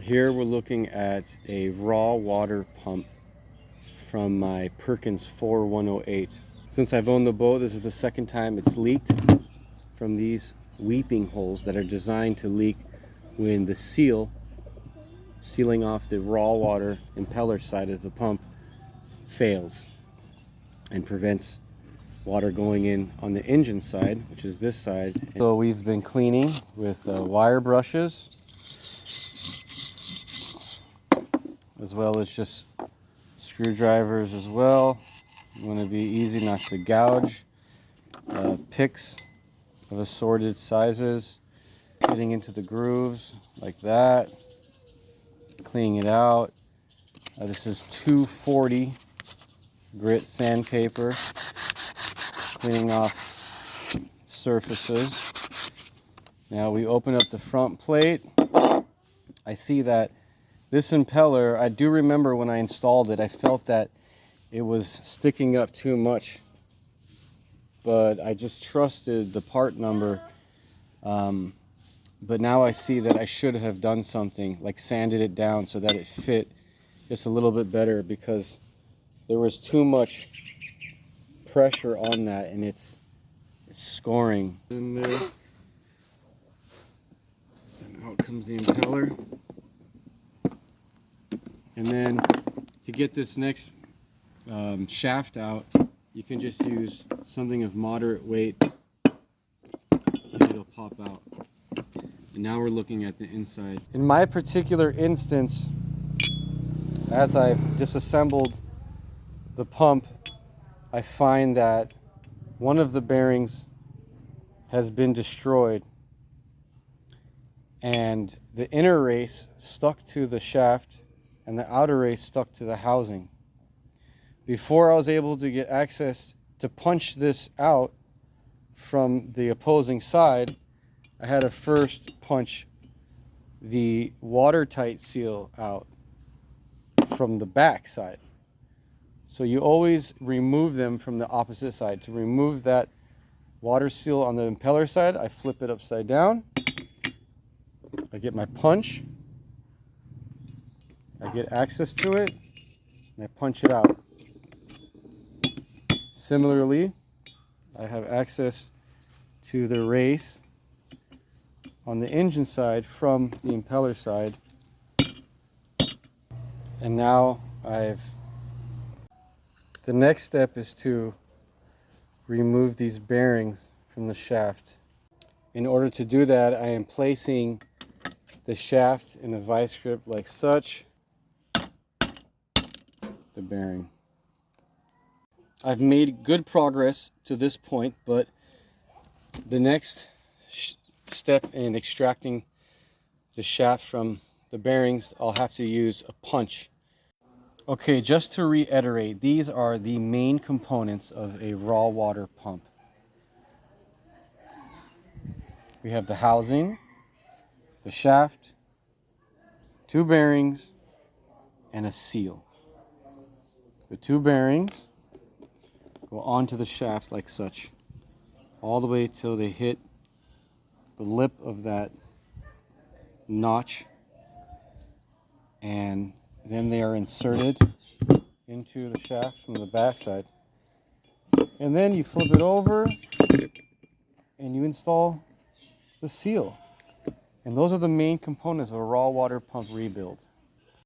Here we're looking at a raw water pump from my Perkins 4108. Since I've owned the boat, this is the second time it's leaked from these weeping holes that are designed to leak when the sealing off the raw water impeller side of the pump fails and prevents water going in on the engine side, which is this side. So we've been cleaning with wire brushes, as well as just screwdrivers as well. You want to be easy not to gouge. Picks of assorted sizes, getting into the grooves like that, cleaning it out. This is 240 grit sandpaper, cleaning off surfaces. Now we open up the front plate. I see that this impeller, I do remember when I installed it, I felt that it was sticking up too much, but I just trusted the part number. But now I see that I should have done something, like sanded it down so that it fit just a little bit better, because there was too much pressure on that and it's scoring in there. And out comes the impeller. And then to get this next shaft out, you can just use something of moderate weight and it'll pop out. And now we're looking at the inside. In my particular instance, as I've disassembled the pump, I find that one of the bearings has been destroyed and the inner race stuck to the shaft and the outer race stuck to the housing. Before I was able to get access to punch this out from the opposing side, I had to first punch the watertight seal out from the back side. So you always remove them from the opposite side. To remove that water seal on the impeller side, I flip it upside down. I get my punch. I get access to it, and I punch it out. Similarly, I have access to the race on the engine side from the impeller side. And now the next step is to remove these bearings from the shaft. In order to do that, I am placing the shaft in a vice grip like such. The bearing. I've made good progress to this point, but the next step in extracting the shaft from the bearings, I'll have to use a punch. Okay, just to reiterate, these are the main components of a raw water pump. We have the housing, the shaft, two bearings, and a seal. The two bearings go onto the shaft like such, all the way till they hit the lip of that notch, and then they are inserted into the shaft from the back side. And then you flip it over and you install the seal. And those are the main components of a raw water pump rebuild.